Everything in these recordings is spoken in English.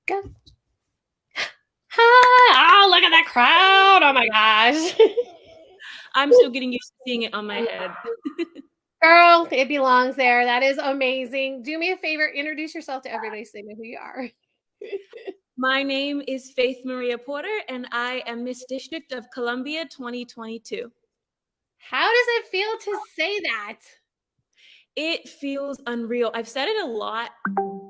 Go. Hi. Oh, look at that crowd. Oh my gosh. I'm still getting used to seeing it on my head. Girl, it belongs there. That is amazing. Do me a favor, introduce yourself to everybody so they know who you are. My name is Faith Maria Porter, and I am Miss District of Columbia 2022. How does it feel to say that? It feels unreal. I've said it a lot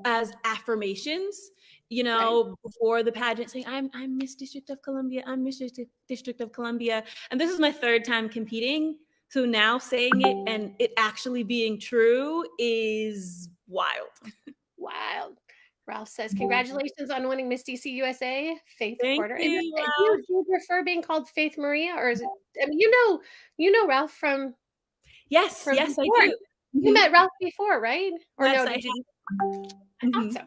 as affirmations, Right. before the pageant, saying, I'm Miss District of Columbia, I'm Miss District of Columbia. And this is my third time competing. So now saying it and it actually being true is wild. Wild. Ralph says, congratulations on winning Miss DC USA, Faith Thank Porter. And you. do you prefer being called Faith Maria, or is it, I mean, you know Ralph from Yes, yes, I before. do. You Mhm. met Ralph before, right? Or Yes, no, I did you? have. I thought Mhm. so.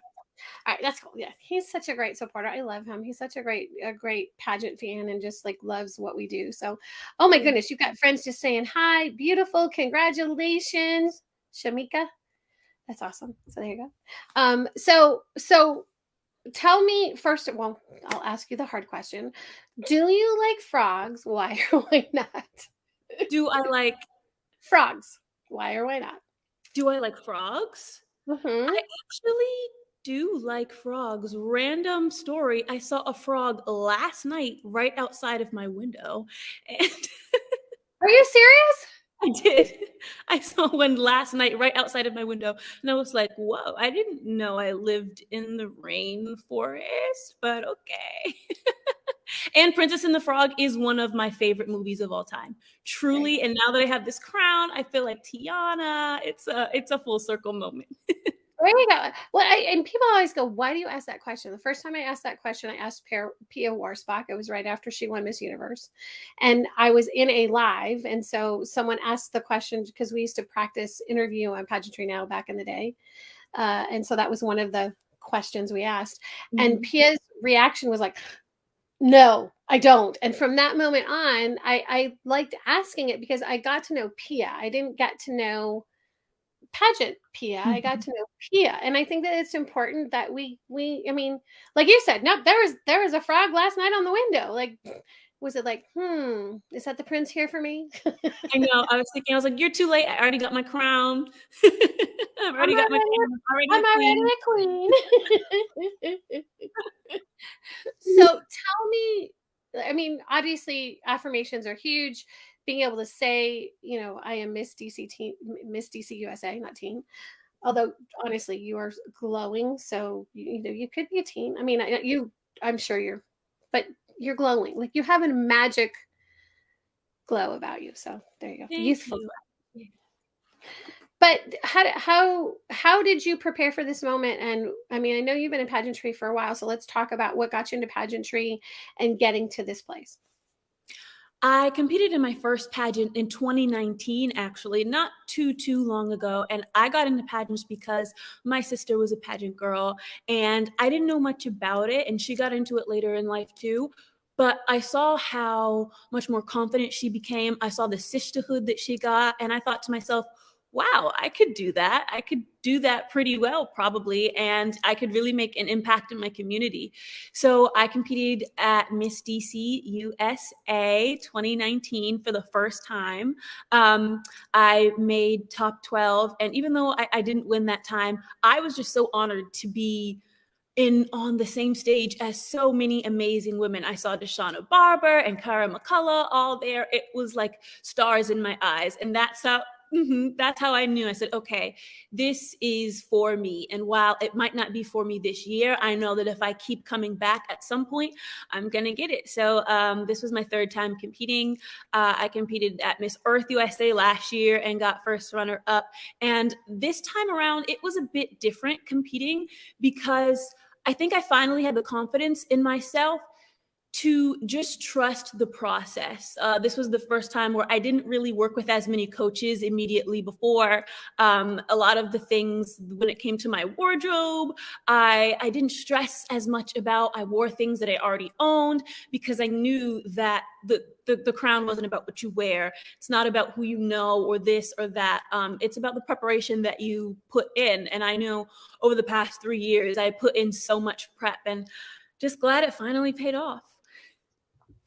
All right, that's cool. Yeah, he's such a great supporter. I love him. He's such a great pageant fan and just like loves what we do. So, oh my Yeah. goodness, you've got friends just saying hi, beautiful, congratulations, Shamika. That's awesome. So there you go. So tell me first. Well, I'll ask you the hard question. Do you like frogs? Why or why not? Do I like Frogs. Why or why not? do I like frogs? Mm-hmm. I actually do like frogs. Random story. I saw a frog last night right outside of my window. And Are you serious? I did. I saw one last night right outside of my window. And I was like, whoa, I didn't know I lived in the rainforest, but okay. And Princess and the Frog is one of my favorite movies of all time. There you go. Truly. And now that I have this crown, I feel like Tiana. It's a full circle moment. There you go. Well, and people always go, "Why do you ask that question?" The first time I asked that question, I asked Pia Warsbach. It was right after she won Miss Universe, and I was in a live, and so someone asked the question because we used to practice interview on Pageantry Now back in the day, and so that was one of the questions we asked, and Mhm. Pia's reaction was like, "No, I don't." And from that moment on, I liked asking it because I got to know Pia. I didn't get to know pageant Pia. I got Mhm. to know Pia, and I think that it's important that we. I mean, like you said, no, there was a frog last night on the window. Like, was it like, is that the prince here for me? I know. I was thinking, I was like, you're too late. I already got my crown. I've I'm already got my crown. I'm already I'm a queen. already a queen. So tell me, I mean, obviously affirmations are huge. Being able to say, I am Miss DC team, Miss DC USA, not teen. Although honestly, you are glowing, so you could be a teen. I mean, I'm sure but you're glowing. Like you have a magic glow about you. So there you go, Thank youthful. you. But how did you prepare for this moment? And I mean, I know you've been in pageantry for a while, so let's talk about what got you into pageantry and getting to this place. I competed in my first pageant in 2019, actually, not too long ago. And I got into pageants because my sister was a pageant girl and I didn't know much about it. And she got into it later in life too. But I saw how much more confident she became. I saw the sisterhood that she got. And I thought to myself, wow, I could do that. I could do that pretty well, probably. And I could really make an impact in my community. So I competed at Miss DC USA 2019 for the first time. I made top 12. And even though I didn't win that time, I was just so honored to be on the same stage as so many amazing women. I saw Deshauna Barber and Cara McCullough all there. It was like stars in my eyes. And that's how I knew. I said, okay, this is for me. And while it might not be for me this year, I know that if I keep coming back at some point, I'm going to get it. So this was my third time competing. I competed at Miss Earth USA last year and got first runner up. And this time around, it was a bit different competing because I think I finally had the confidence in myself to just trust the process. This was the first time where I didn't really work with as many coaches immediately before. A lot of the things when it came to my wardrobe, I didn't stress as much about. I wore things that I already owned because I knew that the crown wasn't about what you wear. It's not about who you know or this or that. It's about the preparation that you put in. And I know over the past 3 years, I put in so much prep, and just glad it finally paid off.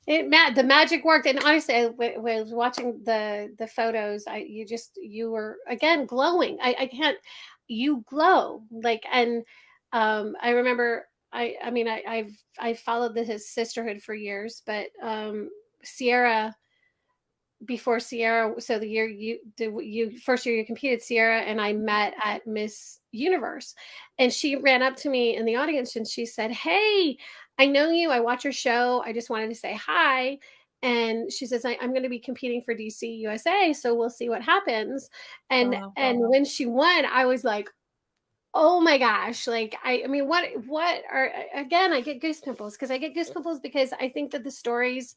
The magic worked, and honestly, I was watching the photos. You were again glowing. I can't. You glow like, and I remember. I've followed this sisterhood for years, but Sierra before Sierra, so you first year you competed, Sierra and I met at Miss Universe, and she ran up to me in the audience and she said, "Hey, I know you. I watch your show. I just wanted to say hi." And she says, I'm going to be competing for DC USA, so we'll see what happens. Wow. And when she won, I was like, oh my gosh, like I mean, what are, again, I get goosebumps because I think that the stories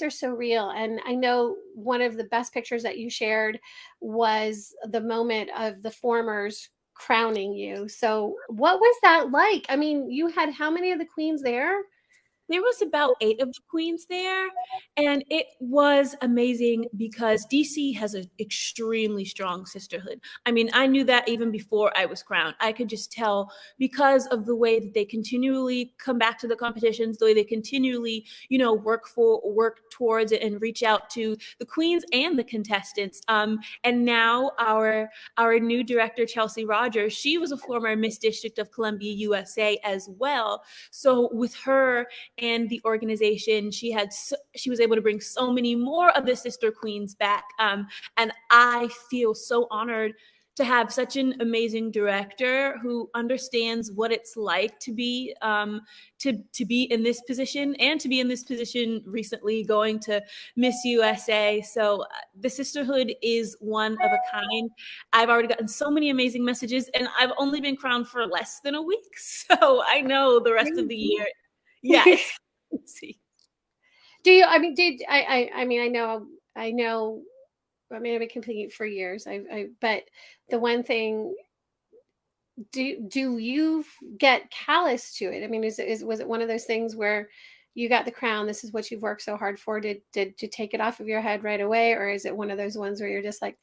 are so real. And I know one of the best pictures that you shared was the moment of the formers crowning you. So what was that like? I mean, you had how many of the queens there? There was about 8 of the queens there, and it was amazing because DC has an extremely strong sisterhood. I mean, I knew that even before I was crowned. I could just tell because of the way that they continually come back to the competitions, the way they continually, work towards it and reach out to the queens and the contestants. And now our new director, Chelsea Rogers, she was a former Miss District of Columbia, USA as well. So with her and the organization, she was able to bring so many more of the sister queens back, and I feel so honored to have such an amazing director who understands what it's like to be to be in this position, and to be in this position recently going to Miss USA. So the sisterhood is one of a kind. I've already gotten so many amazing messages, and I've only been crowned for less than a week, so I know the rest of the year. Yeah, it's crazy. Do you, I mean, did I mean, I know, I mean, I've been competing for years. But the one thing, do you get callous to it? I mean, was it one of those things where you got the crown, this is what you've worked so hard for? Did you take it off of your head right away? Or is it one of those ones where you're just like,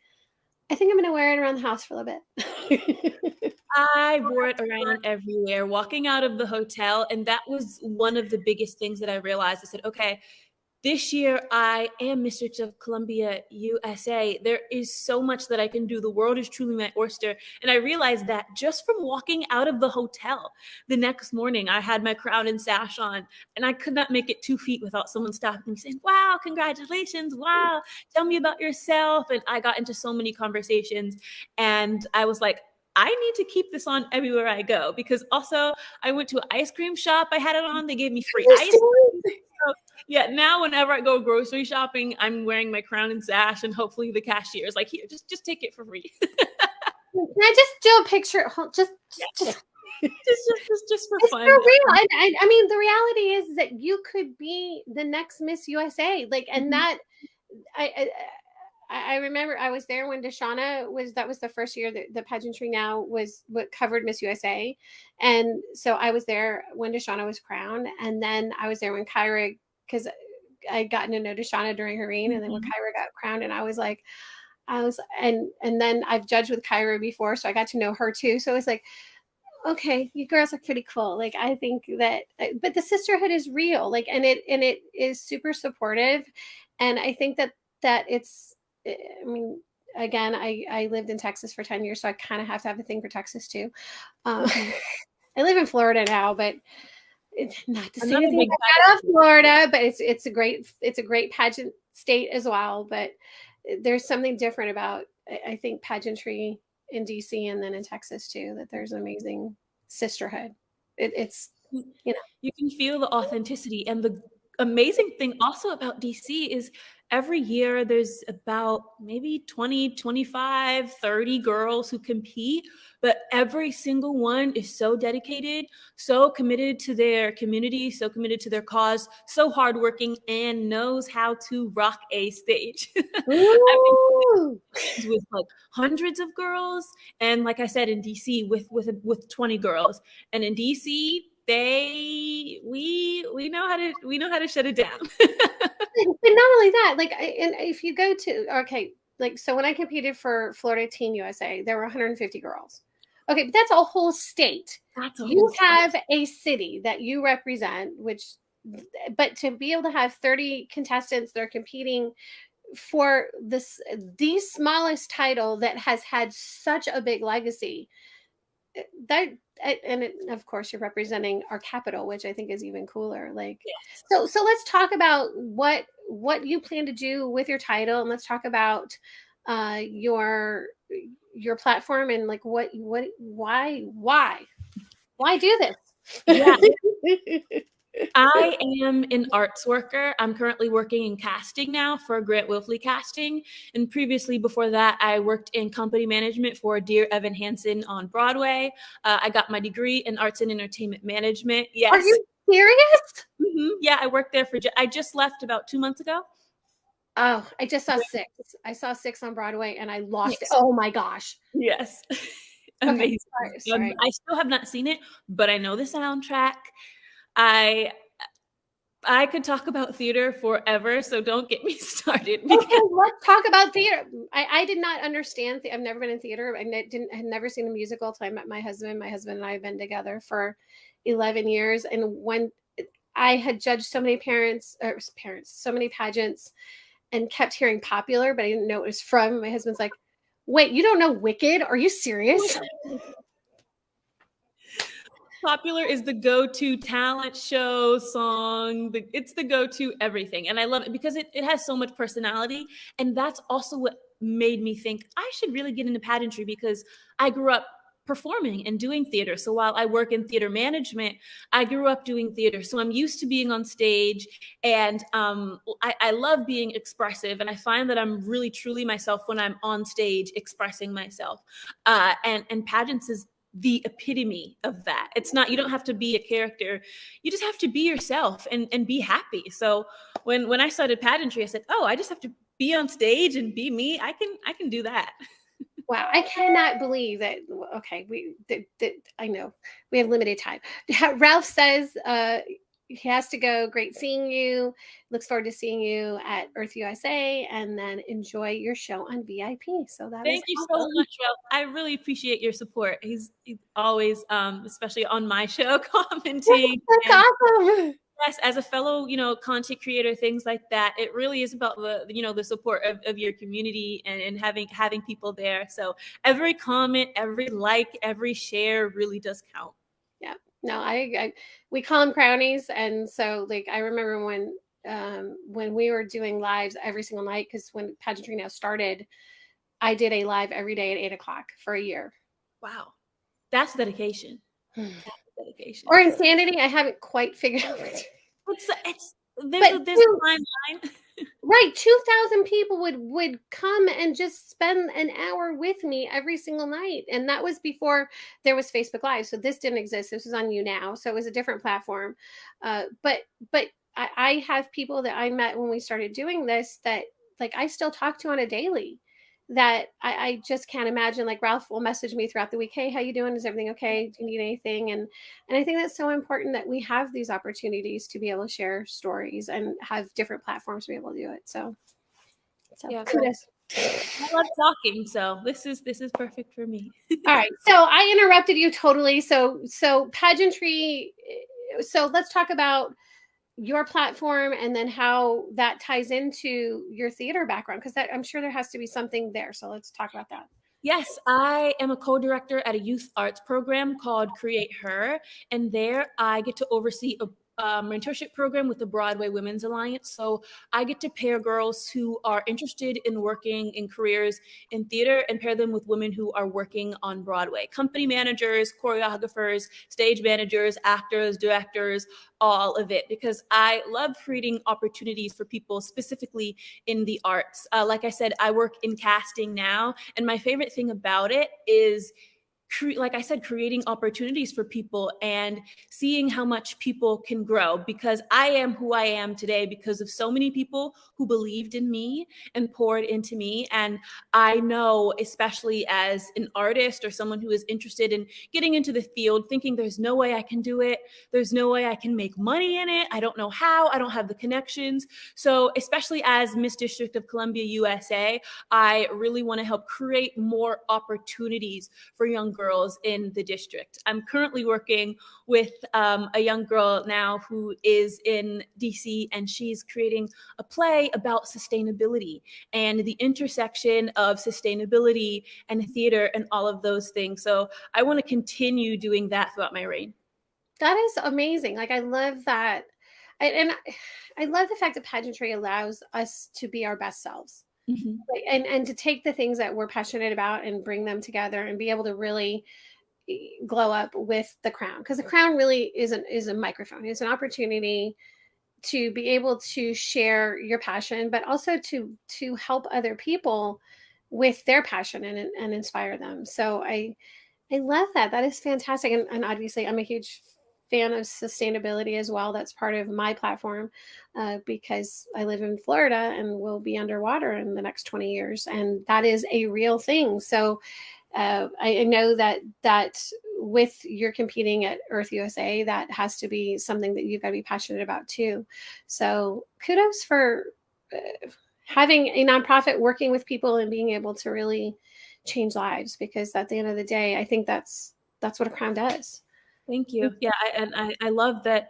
I think I'm going to wear it around the house for a little bit? I wore it around everywhere, walking out of the hotel. And that was one of the biggest things that I realized. I said, okay, this year I am Miss District of Columbia, USA. There is so much that I can do. The world is truly my oyster. And I realized that just from walking out of the hotel. The next morning, I had my crown and sash on, and I could not make it 2 feet without someone stopping me saying, wow, congratulations. Wow, tell me about yourself. And I got into so many conversations, and I was like, I need to keep this on everywhere I go, because also I went to an ice cream shop. I had it on. They gave me free ice cream. So, yeah, now whenever I go grocery shopping, I'm wearing my crown and sash, and hopefully the cashier is like, here, just take it for free. Can I just do a picture? Just just for it's fun. for real. And I mean, the reality is that you could be the next Miss USA. Like, and that I I remember I was there when that was the first year that the Pageantry Now was what covered Miss USA. And so I was there when Deshauna was crowned. And then I was there when Kyra, because I'd gotten to know Deshauna during her reign. And then when Kyra got crowned, and and then I've judged with Kyra before, so I got to know her too. So it's like, okay, you girls are pretty cool. Like, I think that, but the sisterhood is real. Like, and it is super supportive. And I think that it's, I mean, again, I lived in Texas for 10 years, so I kind of have to have a thing for Texas too. I live in Florida now, but it's not to say anything about Florida, but it's a great pageant state as well. But there's something different about, I think, pageantry in DC and then in Texas too, that there's amazing sisterhood. It's, you can feel the authenticity and the amazing thing also about DC is every year there's about maybe 20, 25, 30 girls who compete, but every single one is so dedicated, so committed to their community, so committed to their cause, so hardworking, and knows how to rock a stage. I've been Ooh. with like hundreds of girls, and like I said, in DC with 20 girls, and in DC we know how to shut it down. But not only that, like, and if you go to, okay, like, so when I competed for Florida Teen USA, there were 150 girls. Okay, but that's a whole state. That's a whole You state. have a city that you represent, which, but to be able to have 30 contestants that are competing for the smallest title that has had such a big legacy, that, and of course you're representing our capital, which I think is even cooler. Like, Yes. so let's talk about what you plan to do with your title, and let's talk about your platform, and like why do this. Yeah. I am an arts worker. I'm currently working in casting now for Grant Wilfley Casting. And previously, before that, I worked in company management for Dear Evan Hansen on Broadway. I got my degree in arts and entertainment management. Are Yes. you serious? Yeah, I worked there I just left about 2 months ago. Oh, I just saw six. I saw six on Broadway and I lost it. Yes. Oh my gosh. Yes. Okay, Amazing. sorry. I still have not seen it, but I know the soundtrack. I I could talk about theater forever, so don't get me started. Okay, let's talk about theater. I did not understand. I've never been in theater. Had never seen a musical until I met my husband. My husband and I have been together for 11 years. And when I had judged so many so many pageants, and kept hearing popular, but I didn't know it was from. My husband's like, "Wait, you don't know Wicked? Are you serious?" Popular is the go-to talent show song. It's the go-to everything. And I love it because it has so much personality. And that's also what made me think I should really get into pageantry, because I grew up performing and doing theater. So while I work in theater management, I grew up doing theater. So I'm used to being on stage, and I love being expressive. And I find that I'm really truly myself when I'm on stage expressing myself. And pageants is the epitome of that. It's not, you don't have to be a character. You just have to be yourself and be happy. So when I started pageantry, I said, oh, I just have to be on stage and be me. I can do that. Wow, I cannot believe that. Okay, I know we have limited time. Ralph says he has to go. Great seeing you. Looks forward to seeing you at Earth USA, and then enjoy your show on VIP. So that is Thank you so awesome. much, Ralph. I really appreciate your support. He's always, especially on my show, commenting. That's And awesome. yes, as a fellow, content creator, things like that, it really is about the support of your community, and having people there. So every comment, every like, every share really does count. Yeah. No, we call them crownies, and so like I remember when we were doing lives every single night, because when Pageantry Now started, I did a live every day at 8 o'clock for a year. Wow, that's dedication. That's dedication. Or insanity. I haven't quite figured out. There's a fine line. Right, 2,000 people would come and just spend an hour with me every single night, and that was before there was Facebook Live. So this didn't exist. This was on You Now, so it was a different platform. But I have people that I met when we started doing this that like I still talk to on a daily. That I just can't imagine. Like Ralph will message me throughout the week. Hey, how you doing? Is everything okay? Do you need anything? And I think that's so important that we have these opportunities to be able to share stories and have different platforms to be able to do it. So Yeah, kudos. I love talking, so this is perfect for me. All right. So I interrupted you totally. So pageantry. So let's talk about your platform and then how that ties into your theater background, because I'm sure there has to be something there. So let's talk about that. Yes, I am a co-director at a youth arts program called Create Her, and there I get to oversee mentorship program with the Broadway Women's Alliance. So I get to pair girls who are interested in working in careers in theater and pair them with women who are working on Broadway. Company managers, choreographers, stage managers, actors, directors, all of it, because I love creating opportunities for people specifically in the arts. Like I said, I work in casting now, and my favorite thing about it is like I said, creating opportunities for people and seeing how much people can grow, because I am who I am today because of so many people who believed in me and poured into me. And I know, especially as an artist or someone who is interested in getting into the field, thinking there's no way I can do it. There's no way I can make money in it. I don't know how. I don't have the connections. So especially as Miss District of Columbia, USA, I really want to help create more opportunities for young girls in the district. I'm currently working with a young girl now who is in DC, and she's creating a play about sustainability and the intersection of sustainability and theater and all of those things. So I want to continue doing that throughout my reign. That is amazing. Like, I love that. And I love the fact that pageantry allows us to be our best selves. Mm-hmm. Like, and to take the things that we're passionate about and bring them together and be able to really glow up with the crown, because the crown really is a microphone. It's an opportunity to be able to share your passion, but also to help other people with their passion and inspire them. So I love that. That is fantastic. And obviously, I'm a huge fan of sustainability as well. That's part of my platform, because I live in Florida and will be underwater in the next 20 years. And that is a real thing. So I know that with your competing at Earth USA, that has to be something that you've got to be passionate about too. So kudos for having a nonprofit, working with people and being able to really change lives, because at the end of the day, I think that's what a crown does. Thank you. Yeah, I love that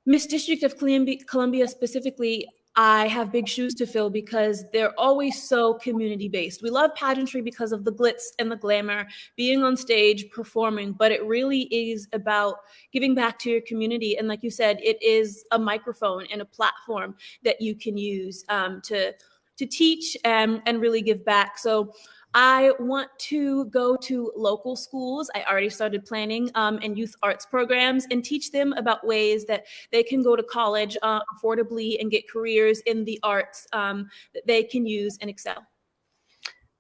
Miss District of Columbia specifically, I have big shoes to fill because they're always so community based. We love pageantry because of the glitz and the glamour, being on stage, performing, but it really is about giving back to your community. And like you said, it is a microphone and a platform that you can use to teach and really give back. So I want to go to local schools. I already started planning and youth arts programs and teach them about ways that they can go to college affordably and get careers in the arts that they can use and excel.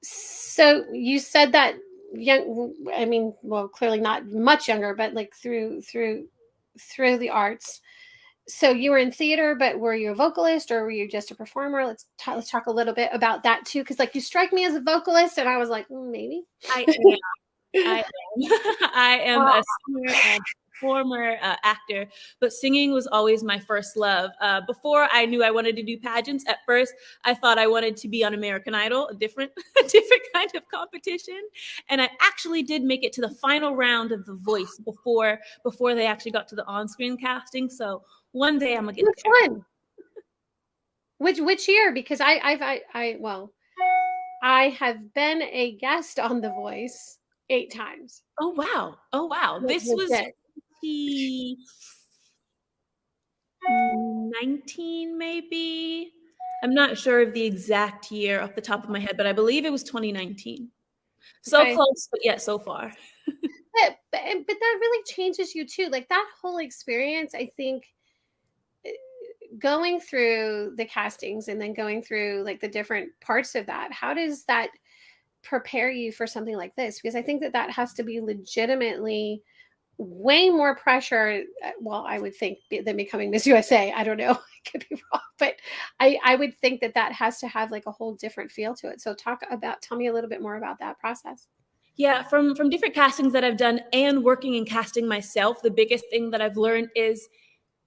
So you said that young, I mean, well, clearly not much younger, but like through the arts. So you were in theater, but were you a vocalist or were you just a performer? Let's talk a little bit about that too, because like you strike me as a vocalist, and I was like, maybe. I am. I am a singer and performer, actor, but singing was always my first love. Before I knew I wanted to do pageants, at first I thought I wanted to be on American Idol, a different kind of competition. And I actually did make it to the final round of The Voice before they actually got to the on-screen casting. So one day I'm gonna get there. Which one? Which year? Because well, I have been a guest on The Voice 8 times. Oh wow! Oh wow! This was 2019, maybe. I'm not sure of the exact year off the top of my head, but I believe it was 2019. So Okay. close, but yet so far. But that really changes you too. Like that whole experience, I think, going through the castings and then going through like the different parts of that, how does that prepare you for something like this? Because I think that has to be legitimately way more pressure. Well, I would think than becoming Miss USA. I don't know. I could be wrong, but I would think that has to have like a whole different feel to it. So tell me a little bit more about that process. Yeah, from different castings that I've done and working in casting myself, the biggest thing that I've learned is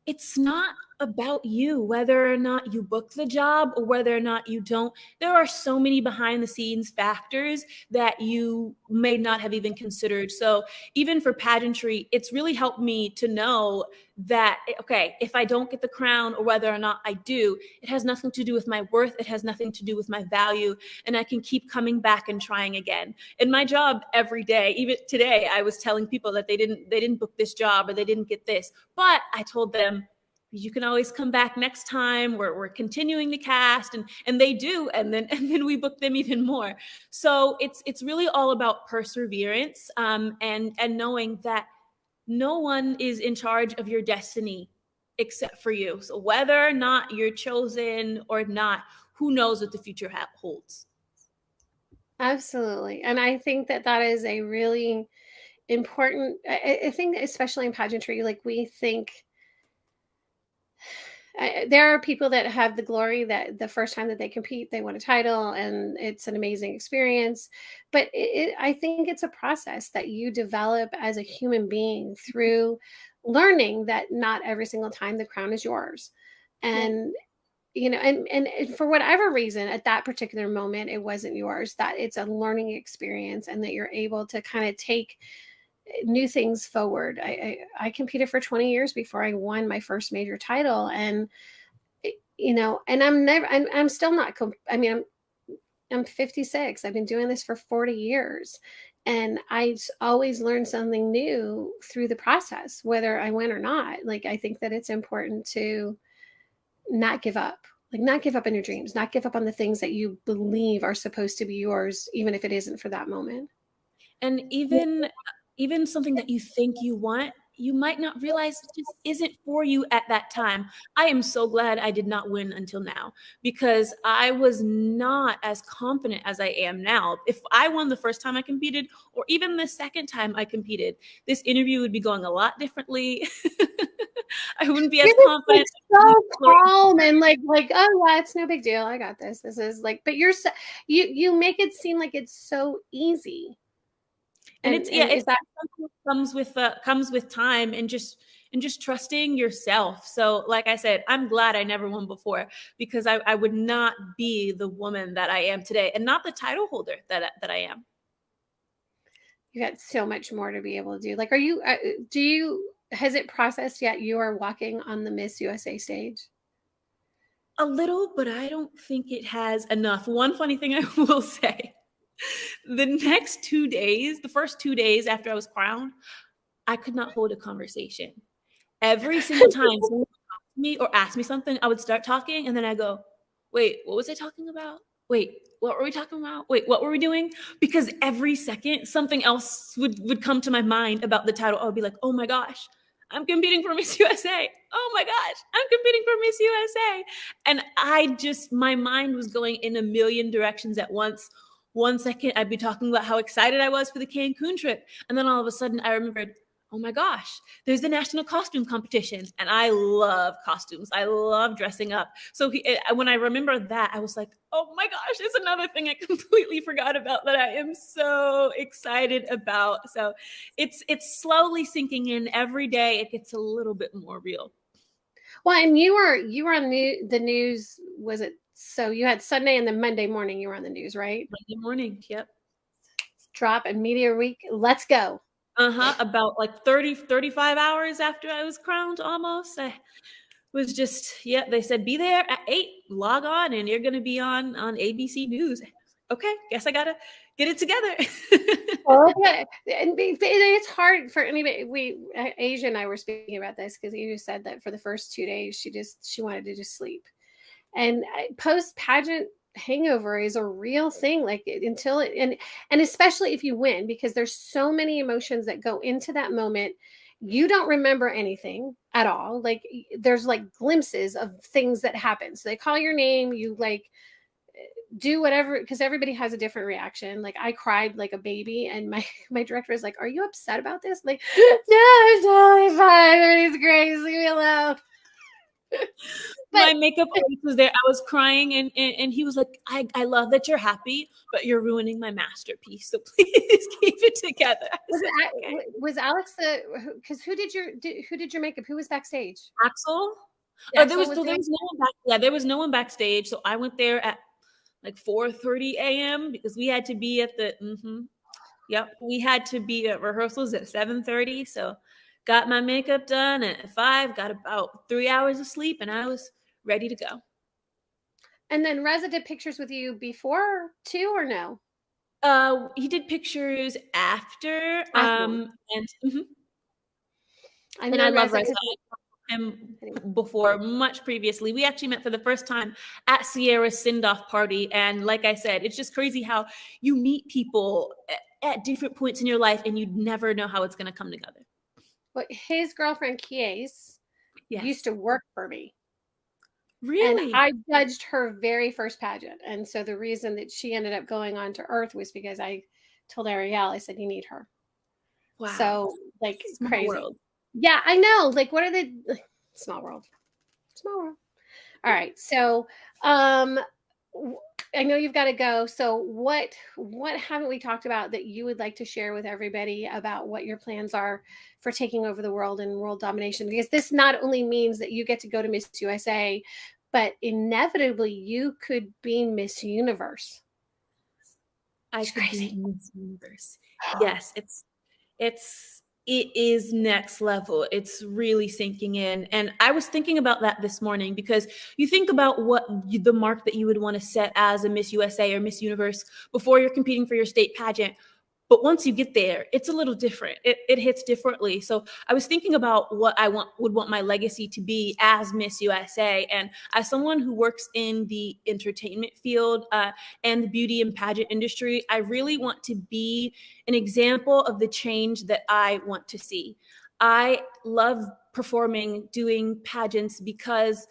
it's not about you, whether or not you book the job or whether or not you don't. There are so many behind the scenes factors that you may not have even considered. So even for pageantry, it's really helped me to know that, okay, if I don't get the crown or whether or not I do, it has nothing to do with my worth. It has nothing to do with my value. And I can keep coming back and trying again. In my job every day, even today, I was telling people that they didn't book this job or they didn't get this. But I told them, you can always come back next time. We're continuing the cast, and they do, and then we book them even more. So it's really all about perseverance, and knowing that no one is in charge of your destiny except for you. So whether or not you're chosen or not, who knows what the future holds. Absolutely. And I think that that is a really important, I think, especially in pageantry, like we think there are people that have the glory that the first time that they compete, they win a title and it's an amazing experience. But I think it's a process that you develop as a human being through learning that not every single time the crown is yours. Yeah. And and for whatever reason at that particular moment it wasn't yours, that it's a learning experience and that you're able to kind of take new things forward. I competed for 20 years before I won my first major title, and and I'm still not. I mean, I'm 56. I've been doing this for 40 years, and I always learn something new through the process, whether I win or not. Like I think that it's important to not give up. Like not give up on your dreams, not give up on the things that you believe are supposed to be yours, even if it isn't for that moment. And even something that you think you want, you might not realize just isn't for you at that time. I am so glad I did not win until now, because I was not as confident as I am now. If I won the first time I competed, or even the second time I competed, this interview would be going a lot differently. I wouldn't be You're as just like confident. so calm and like oh yeah, it's no big deal. I got this. This is like, but you're so, you make it seem like it's so easy. And it's, yeah, And it's is that something that comes with time, and just trusting yourself. So like I said, I'm glad I never won before, because I would not be the woman that I am today, and not the title holder that I am. you got so much more to be able to do? Like, are you do you has it processed yet you are walking on the Miss USA stage? A little, but I don't think it has enough. One funny thing I will say, the next 2 days, the first 2 days after I was crowned, I could not hold a conversation. Every single time someone would talk to me or ask me something, I would start talking, and then I go, wait, what was I talking about? Wait, what were we talking about? Wait, what were we doing? Because every second something else would come to my mind about the title. I would be like, oh my gosh, I'm competing for Miss USA. Oh my gosh, I'm competing for Miss USA. And my mind was going in a million directions at once. One second I'd be talking about how excited I was for the Cancun trip, and then all of a sudden I remembered, oh my gosh, there's the national costume competition. And I love costumes. I love dressing up. So when I remember that, I was like, oh my gosh, there's another thing I completely forgot about that I am so excited about. So it's slowly sinking in. Every day it gets a little bit more real. Well, and you were on the news, was it? So you had Sunday and then Monday morning you were on the news, right? Monday morning. Yep. Drop and media week. Let's go. Uh-huh. About like 35 hours after I was crowned, almost. I was just, yeah, they said be there at 8, log on, and you're gonna be on ABC News. Okay, guess I gotta get it together. Well, yeah, and it's hard for anybody. Asia and I were speaking about this because Asia said that for the first 2 days she wanted to just sleep, and post pageant hangover is a real thing. Like until it, and especially if you win, because there's so many emotions that go into that moment. You don't remember anything at all. Like there's like glimpses of things that happen. So they call your name, you like do whatever, because everybody has a different reaction. Like I cried like a baby, and my my director is like, "Are you upset about this?" Like, no, it's totally fine. Everything's great. Just leave me alone. My But makeup artist was there. I was crying, and he was like, I love that you're happy, but you're ruining my masterpiece. So please keep it together. I was said, okay. was Alex the, because who did your makeup? Who was backstage? Axel? Axel was There there. was no one back. Yeah, there was no one backstage. So I went there at like 4:30 a.m. because we had to be at the yep, we had to be at rehearsals at 7:30. So got my makeup done at 5, got about 3 hours of sleep, and I was ready to go. And then Reza did pictures with you before too, or no? He did pictures after, Afterwards. and mhm, I've and I known love Reza Reza. because him Anyway. before, much previously. We actually met for the first time at Sierra's send-off party. And like I said, it's just crazy how you meet people at different points in your life and you never know how it's going to come together. But his girlfriend, Kies, used Yes. to work for me. And Really? I judged her very first pageant. And so the reason that she ended up going on to Earth was because I told Ariel, I said, you need her. Wow. So, like, Small crazy. world. Yeah, I know. Like, what are the small world? Small world. All right. So, um, I know you've got to go. So, what haven't we talked about that you would like to share with everybody about what your plans are for taking over the world and world domination? Because this not only means that you get to go to Miss USA, but inevitably you could be Miss Universe. I It's could be crazy. Miss Universe. Yes, it is next level. It's really sinking in. And I was thinking about that this morning because you think about the mark that you would want to set as a Miss USA or Miss Universe before you're competing for your state pageant. But once you get there, it's a little different. It hits differently. So I was thinking about what I would want my legacy to be as Miss USA. And as someone who works in the entertainment field and the beauty and pageant industry, I really want to be an example of the change that I want to see. I love performing, doing pageants because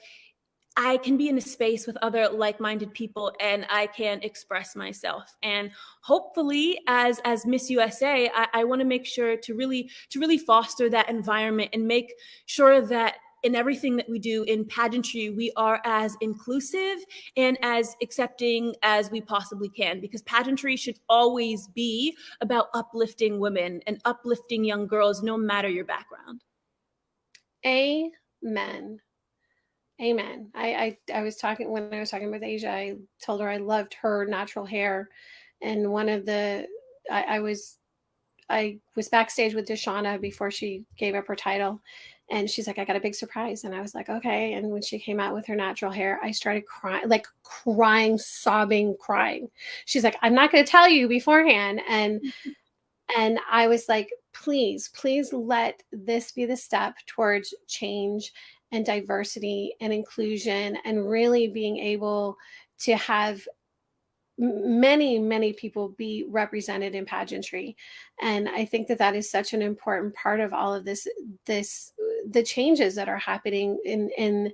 I can be in a space with other like-minded people and I can express myself. And hopefully as Miss USA, I want to make sure to really foster that environment and make sure that in everything that we do in pageantry, we are as inclusive and as accepting as we possibly can, because pageantry should always be about uplifting women and uplifting young girls, no matter your background. Amen. Amen. I was talking when I was talking with Asia, I told her I loved her natural hair. And one of the I was backstage with Deshauna before she gave up her title. And she's like, I got a big surprise. And I was like, okay. And when she came out with her natural hair, I started crying, like crying, sobbing, crying. She's like, I'm not going to tell you beforehand. And I was like, please, please let this be the step towards change and diversity and inclusion and really being able to have many people be represented in pageantry. And I think that that is such an important part of all of this the changes that are happening in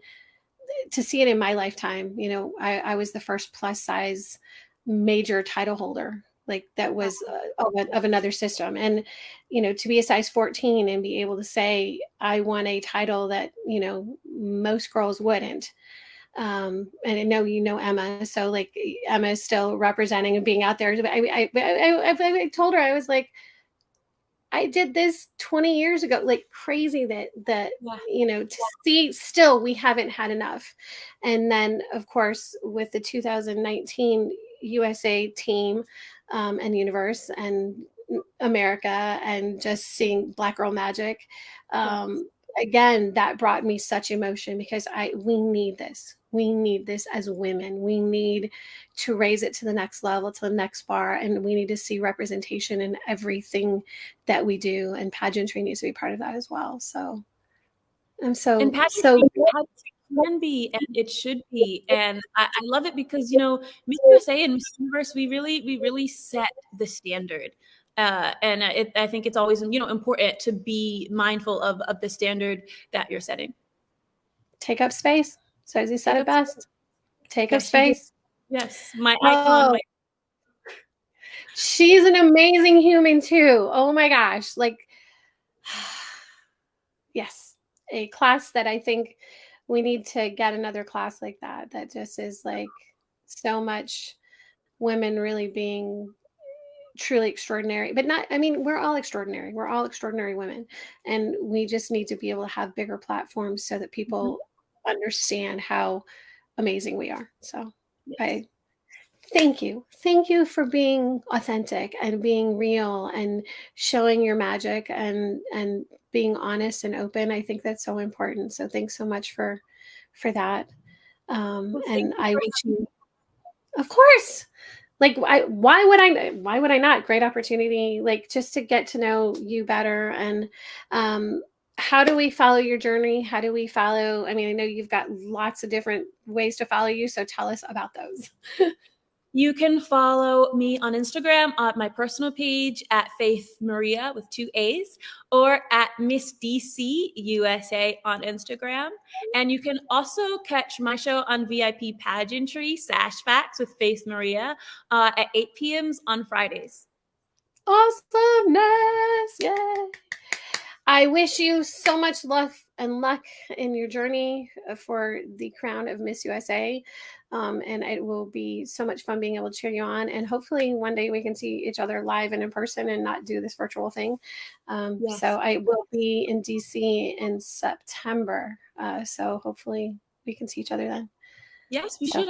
to see it in my lifetime. You know, I was the first plus size major title holder, like that was of another system. And you know, to be a size 14 and be able to say I won a title that, you know, most girls wouldn't. And I know, you know, Emma, so like Emma is still representing and being out there. I told her, I was like, I did this 20 years ago, like crazy that Yeah. you know, to see still we haven't had enough. And then of course with the 2019 USA team and universe and America and just seeing Black Girl Magic, Yes. again, that brought me such emotion because we need this. We need this as women. We need to raise it to the next level, to the next bar, and we need to see representation in everything that we do. And pageantry needs to be part of that as well. So I'm And so pageantry can be, and it should be. And I love it because, you know, Miss USA and Miss Universe, we really set the standard. And I think it's always, you know, important to be mindful of the standard that you're setting. take up space. So as he said Take it up. best, take up Yes, you did. space. Yes, my icon. Oh, she's an amazing human too. Oh my gosh. Like, yes, a class that I think we need to get another class like that, that just is like so much women really being truly extraordinary. But not, I mean, we're all extraordinary. We're all extraordinary women. And we just need to be able to have bigger platforms so that Mhm. people understand how amazing we are. So Yes. I thank you. Thank you for being authentic and being real and showing your magic and being honest and open. I think that's so important. So thanks so much for that. Well, thank And you I for wish you, of course. Like why would I not? Great opportunity, like just to get to know you better. And how do we follow your journey? How do we follow? I mean, I know you've got lots of different ways to follow you, so tell us about those. You can follow me on Instagram at my personal page at Faith Maria with 2 A's, or at Miss DC USA on Instagram. And you can also catch my show on VIP Pageantry / Facts with Faith Maria at 8 p.m. on Fridays. Awesomeness! Yay! I wish you so much luck in your journey for the crown of Miss USA. And it will be so much fun being able to cheer you on. And hopefully one day we can see each other live and in person and not do this virtual thing. Yes. So I will be in DC in September. So hopefully we can see each other then. Yes, we So should